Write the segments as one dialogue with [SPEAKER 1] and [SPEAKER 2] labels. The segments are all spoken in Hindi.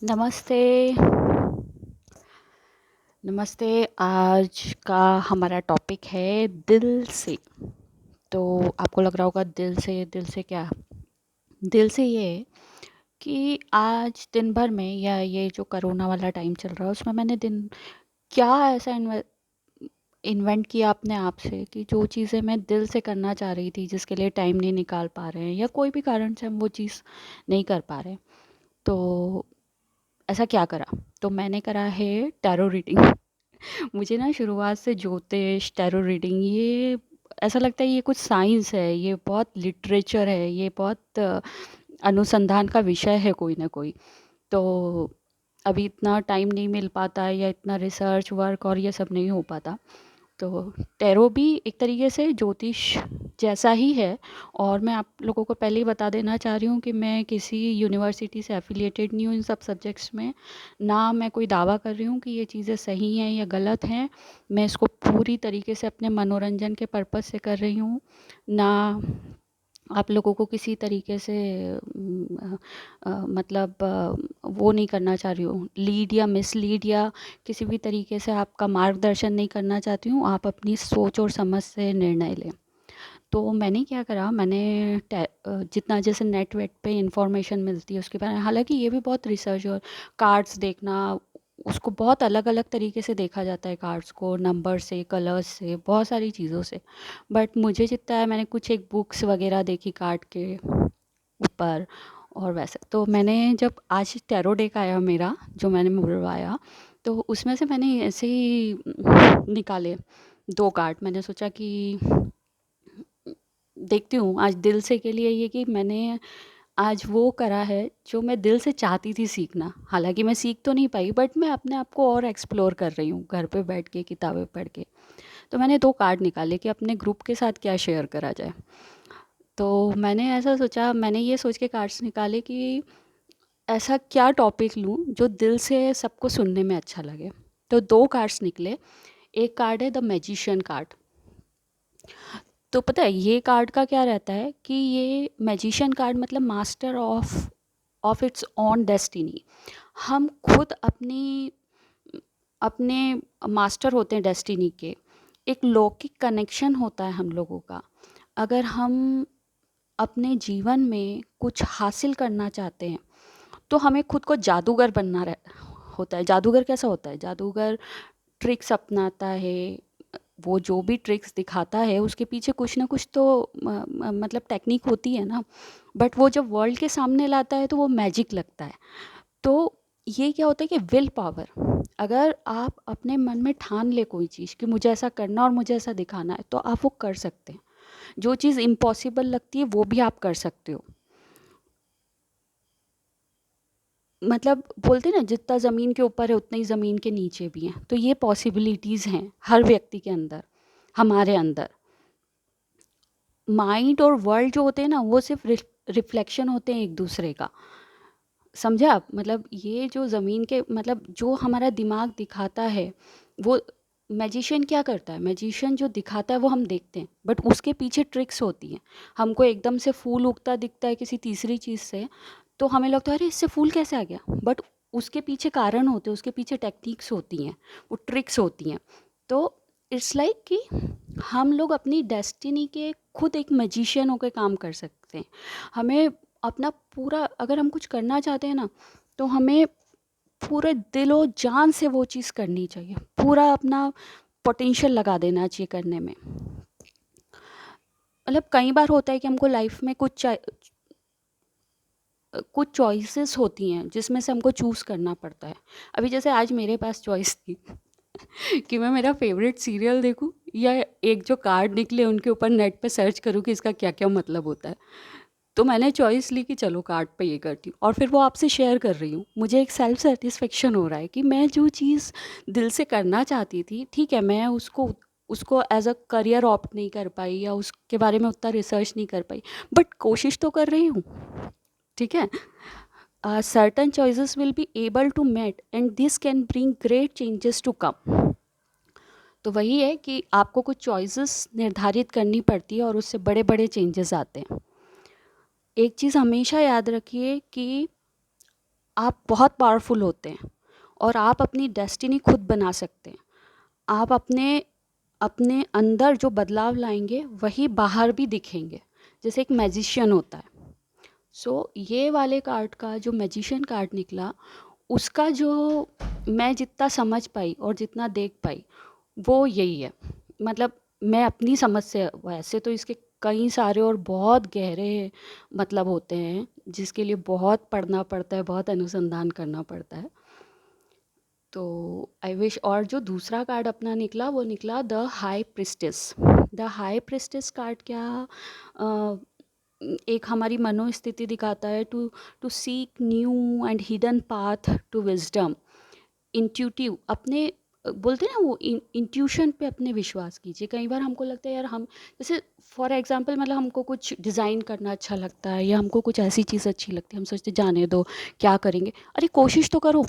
[SPEAKER 1] नमस्ते। नमस्ते। आज का हमारा टॉपिक है दिल से। तो आपको लग रहा होगा दिल से क्या? दिल से ये है कि आज दिन भर में या ये जो कोरोना वाला टाइम चल रहा है उसमें मैंने दिन क्या ऐसा इन्वेंट किया अपने आप से कि जो चीज़ें मैं दिल से करना चाह रही थी, जिसके लिए टाइम नहीं निकाल पा रहे हैं या कोई भी कारण से हम वो चीज़ नहीं कर पा रहे, तो ऐसा क्या करा? तो मैंने करा है टैरो रीडिंग। मुझे ना शुरुआत से ज्योतिष, टैरो रीडिंग, ये ऐसा लगता है ये कुछ साइंस है, ये बहुत लिटरेचर है, ये बहुत अनुसंधान का विषय है कोई ना कोई। तो अभी इतना टाइम नहीं मिल पाता या इतना रिसर्च वर्क और ये सब नहीं हो पाता। तो टैरो भी एक तरीके से ज्योतिष जैसा ही है। और मैं आप लोगों को पहले ही बता देना चाह रही हूँ कि मैं किसी यूनिवर्सिटी से एफिलिएटेड नहीं हूँ इन सब सब्जेक्ट्स में। ना मैं कोई दावा कर रही हूँ कि ये चीज़ें सही हैं या गलत हैं। मैं इसको पूरी तरीके से अपने मनोरंजन के पर्पज़ से कर रही हूँ। ना आप लोगों को किसी तरीके से मतलब वो नहीं करना चाह रही हूँ, लीड या मिसलीड या किसी भी तरीके से आपका मार्गदर्शन नहीं करना चाहती हूँ। आप अपनी सोच और समझ से निर्णय लें। तो मैंने क्या करा, मैंने जितना जैसे नेट वेट पे इंफॉर्मेशन मिलती है उसके बारे में, हालांकि ये भी बहुत रिसर्च और कार्ड्स देखना, उसको बहुत अलग अलग तरीके से देखा जाता है, कार्ड्स को नंबर से, कलर्स से, बहुत सारी चीज़ों से। बट मुझे जितना है, मैंने कुछ एक बुक्स वगैरह देखी कार्ड के ऊपर। और वैसे तो मैंने जब आज टैरो डेक आया मेरा, जो मैंने बुलवाया, तो उसमें से मैंने ऐसे ही निकाले दो कार्ड। मैंने सोचा कि देखती हूँ आज दिल से के लिए ये कि मैंने आज वो करा है जो मैं दिल से चाहती थी सीखना। हालांकि मैं सीख तो नहीं पाई, बट मैं अपने आप को और एक्सप्लोर कर रही हूँ घर पे बैठ के किताबें पढ़ के। तो मैंने दो कार्ड निकाले कि अपने ग्रुप के साथ क्या शेयर करा जाए। तो मैंने ऐसा सोचा, मैंने ये सोच के कार्ड्स निकाले कि ऐसा क्या टॉपिक लूँ जो दिल से सबको सुनने में अच्छा लगे। तो दो कार्ड्स निकले। एक कार्ड है द मैजिशियन कार्ड। तो पता है ये कार्ड का क्या रहता है कि ये मैजिशियन कार्ड मतलब master of its own destiny. हम खुद अपनी अपने मास्टर होते हैं डेस्टिनी के। एक लौकिक कनेक्शन होता है हम लोगों का। अगर हम अपने जीवन में कुछ हासिल करना चाहते हैं तो हमें खुद को जादूगर होता है। जादूगर कैसा होता है? जादूगर ट्रिक्स अपनाता है। वो जो भी ट्रिक्स दिखाता है उसके पीछे कुछ ना कुछ तो मतलब टेक्निक होती है ना। बट वो जब वर्ल्ड के सामने लाता है तो वो मैजिक लगता है। तो ये क्या होता है कि विल पावर, अगर आप अपने मन में ठान ले कोई चीज़ कि मुझे ऐसा करना और मुझे ऐसा दिखाना है, तो आप वो कर सकते हैं। जो चीज़ इम्पॉसिबल लगती है वो भी आप कर सकते हो। मतलब बोलते हैं ना, जितना ज़मीन के ऊपर है उतना ही ज़मीन के नीचे भी हैं। तो ये पॉसिबिलिटीज़ हैं हर व्यक्ति के अंदर, हमारे अंदर। माइंड और वर्ल्ड जो होते हैं ना, वो सिर्फ रिफ्लेक्शन होते हैं एक दूसरे का। समझे आप? मतलब ये जो ज़मीन के मतलब जो हमारा दिमाग दिखाता है, वो मैजिशियन क्या करता है? मैजिशियन जो दिखाता है वो हम देखते हैं, बट उसके पीछे ट्रिक्स होती हैं। हमको एकदम से फूल उगता दिखता है किसी तीसरी चीज़ से, तो हमें लगता है अरे इससे फूल कैसे आ गया, बट उसके पीछे कारण होते हैं, उसके पीछे टेक्निक्स होती हैं, वो ट्रिक्स होती हैं। तो इट्स लाइक कि हम लोग अपनी डेस्टिनी के खुद एक मैजिशियन होकर काम कर सकते हैं। हमें अपना पूरा, अगर हम कुछ करना चाहते हैं ना, तो हमें पूरे दिलो जान से वो चीज़ करनी चाहिए, पूरा अपना पोटेंशियल लगा देना चाहिए करने में। मतलब कई बार होता है कि हमको लाइफ में कुछ चॉइसेस होती हैं जिसमें से हमको चूज़ करना पड़ता है। अभी जैसे आज मेरे पास चॉइस थी कि मैं मेरा फेवरेट सीरियल देखूं या एक जो कार्ड निकले उनके ऊपर नेट पे सर्च करूं कि इसका क्या क्या मतलब होता है। तो मैंने चॉइस ली कि चलो कार्ड पे ये करती हूँ और फिर वो आपसे शेयर कर रही हूँ। मुझे एक सेल्फ सेटिस्फेक्शन हो रहा है कि मैं जो चीज़ दिल से करना चाहती थी, ठीक है, मैं उसको उसको एज अ करियर ऑप्ट नहीं कर पाई या उसके बारे में उतना रिसर्च नहीं कर पाई, बट कोशिश तो कर रही हूँ। ठीक है। Certain choices will be able to meet and this can bring great changes to come। तो वही है कि आपको कुछ चॉइसेस निर्धारित करनी पड़ती है और उससे बड़े बड़े चेंजेस आते हैं। एक चीज़ हमेशा याद रखिए कि आप बहुत पावरफुल होते हैं और आप अपनी डेस्टिनी खुद बना सकते हैं। आप अपने अपने अंदर जो बदलाव लाएंगे वही बाहर भी दिखेंगे, जैसे एक मैजिशियन होता है। ये वाले कार्ड का जो मैजिशियन कार्ड निकला, उसका जो मैं जितना समझ पाई और जितना देख पाई वो यही है। मतलब मैं अपनी समझ से, वैसे तो इसके कई सारे और बहुत गहरे मतलब होते हैं जिसके लिए बहुत पढ़ना पड़ता है, बहुत अनुसंधान करना पड़ता है। तो आई विश। और जो दूसरा कार्ड अपना निकला वो निकला the high priestess. The high priestess card क्या, अ, एक हमारी मनोस्थिति दिखाता है to to seek new and hidden path to wisdom. Intuitive, अपने बोलते हैं ना वो इंट्यूशन पे अपने विश्वास कीजिए। कई बार हमको लगता है यार हम, जैसे फॉर एग्जांपल मतलब हमको कुछ डिज़ाइन करना अच्छा लगता है या हमको कुछ ऐसी चीज़ अच्छी लगती है, हम सोचते जाने दो क्या करेंगे, अरे कोशिश तो करो।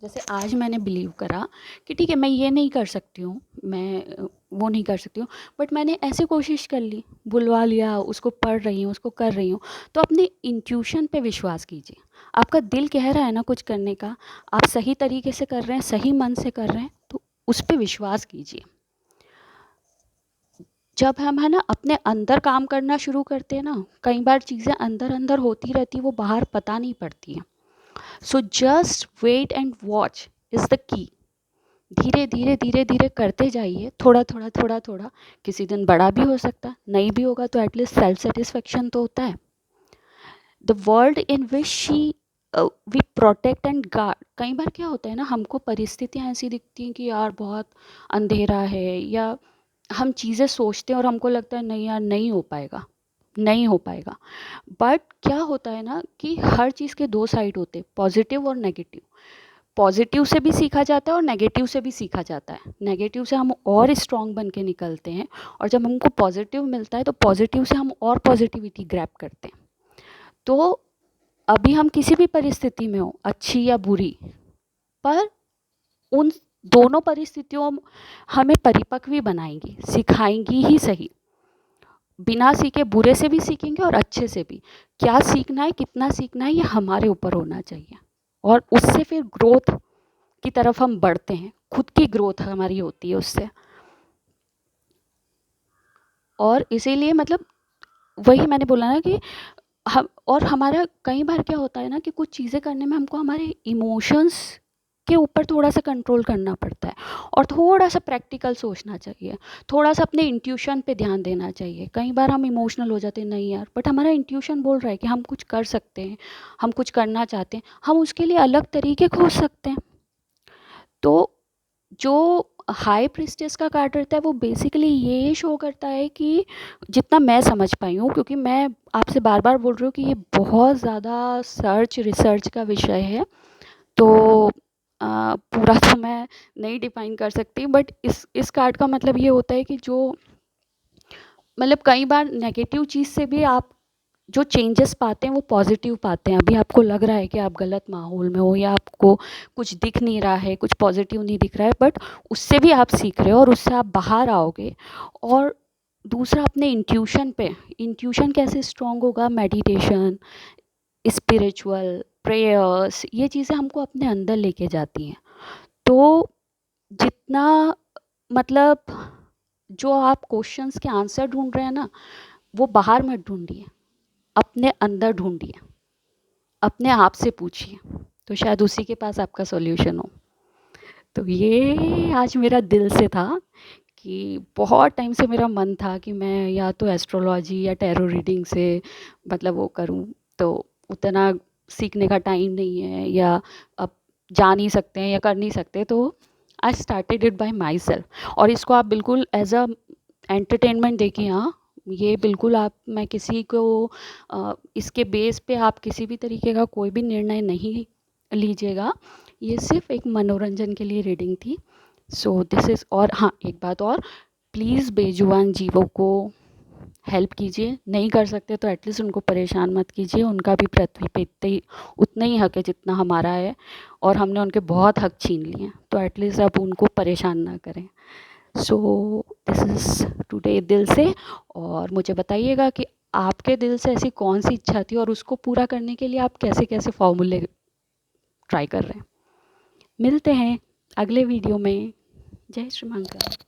[SPEAKER 1] जैसे आज मैंने बिलीव करा कि ठीक है मैं ये नहीं कर सकती हूँ, मैं वो नहीं कर सकती हूँ, बट मैंने ऐसे कोशिश कर ली, बुलवा लिया, उसको पढ़ रही हूँ, उसको कर रही हूँ। तो अपने इंट्यूशन पे विश्वास कीजिए। आपका दिल कह रहा है ना कुछ करने का, आप सही तरीके से कर रहे हैं, सही मन से कर रहे हैं, तो उस पर विश्वास कीजिए। जब हम है ना अपने अंदर काम करना शुरू करते हैं ना, कई बार चीज़ें अंदर अंदर होती रहती, वो बाहर पता नहीं पड़ती हैं। So just wait and watch is the key. धीरे धीरे धीरे धीरे करते जाइए, थोड़ा थोड़ा थोड़ा थोड़ा। किसी दिन बड़ा भी हो सकता है, नहीं भी होगा तो एटलीस्ट सेल्फ सेटिस्फेक्शन तो होता है। The world in which she we protect and guard. कई बार क्या होता है ना, हमको परिस्थितियाँ ऐसी दिखती हैं कि यार बहुत अंधेरा है, या हम चीज़ें सोचते हैं और हमको लगता है नहीं यार नहीं हो पाएगा, नहीं हो पाएगा। बट क्या होता है ना कि हर चीज़ के दो साइड होते हैं, पॉजिटिव और नेगेटिव। पॉजिटिव से भी सीखा जाता है और नेगेटिव से भी सीखा जाता है। नेगेटिव से हम और स्ट्रॉन्ग बन के निकलते हैं, और जब हमको पॉजिटिव मिलता है तो पॉजिटिव से हम और पॉजिटिविटी ग्रैब करते हैं। तो अभी हम किसी भी परिस्थिति में हो, अच्छी या बुरी, पर उन दोनों परिस्थितियों हमें परिपक्व भी बनाएंगी, सिखाएंगी ही सही। बिना सीखे बुरे से भी सीखेंगे और अच्छे से भी। क्या सीखना है, कितना सीखना है, ये हमारे ऊपर होना चाहिए, और उससे फिर ग्रोथ की तरफ हम बढ़ते हैं, खुद की ग्रोथ हमारी होती है उससे। और इसीलिए मतलब वही मैंने बोला ना कि हम, और हमारा कई बार क्या होता है ना कि कुछ चीज़ें करने में हमको हमारे इमोशंस के ऊपर थोड़ा सा कंट्रोल करना पड़ता है, और थोड़ा सा प्रैक्टिकल सोचना चाहिए, थोड़ा सा अपने इंट्यूशन पे ध्यान देना चाहिए। कई बार हम इमोशनल हो जाते हैं, नहीं यार, बट हमारा इंट्यूशन बोल रहा है कि हम कुछ कर सकते हैं, हम कुछ करना चाहते हैं, हम उसके लिए अलग तरीके खोज सकते हैं। तो जो हाई प्रिस्टेस का कार्ड रहता है वो बेसिकली ये शो करता है कि जितना मैं समझ पाई हूँ, क्योंकि मैं आपसे बार बार बोल रही हूँ कि ये बहुत ज़्यादा रिसर्च का विषय है, तो पूरा तो मैं नहीं डिफाइन कर सकती, बट इस कार्ड का मतलब ये होता है कि जो मतलब कई बार नेगेटिव चीज़ से भी आप जो चेंजेस पाते हैं वो पॉजिटिव पाते हैं। अभी आपको लग रहा है कि आप गलत माहौल में हो, या आपको कुछ दिख नहीं रहा है, कुछ पॉजिटिव नहीं दिख रहा है, बट उससे भी आप सीख रहे हो और उससे आप बाहर आओगे। और दूसरा अपने इंट्यूशन पे, इंट्यूशन कैसे स्ट्रॉन्ग होगा, मेडिटेशन, स्पिरिचुअल प्रेयर्स, ये चीज़ें हमको अपने अंदर लेके जाती हैं। तो जितना मतलब जो आप क्वेश्चंस के आंसर ढूंढ रहे हैं ना, वो बाहर मत ढूंढिए, अपने अंदर ढूंढिए, अपने आप से पूछिए, तो शायद उसी के पास आपका सॉल्यूशन हो। तो ये आज मेरा दिल से था कि बहुत टाइम से मेरा मन था कि मैं या तो एस्ट्रोलॉजी या टैरो रीडिंग से मतलब वो करूं, तो उतना सीखने का टाइम नहीं है, या अब जा नहीं सकते हैं या कर नहीं सकते, तो I started it by my self. और इसको आप बिल्कुल एज अ एंटरटेनमेंट देखिए। हाँ, ये बिल्कुल आप, मैं किसी को इसके बेस पे आप किसी भी तरीके का कोई भी निर्णय नहीं लीजिएगा, ये सिर्फ एक मनोरंजन के लिए रीडिंग थी। So this is. और हाँ, एक बात और, प्लीज़ बेजुबान जीवों को हेल्प कीजिए, नहीं कर सकते तो एटलीस्ट उनको परेशान मत कीजिए, उनका भी पृथ्वी पे इतने ही उतना ही हक है जितना हमारा है, और हमने उनके बहुत हक छीन लिए हैं, तो एटलीस्ट अब उनको परेशान ना करें। सो दिस इज़ टुडे दिल से। और मुझे बताइएगा कि आपके दिल से ऐसी कौन सी इच्छा थी और उसको पूरा करने के लिए आप कैसे कैसे फॉर्मूले ट्राई कर रहे हैं। मिलते हैं अगले वीडियो में। जय श्री मंगल।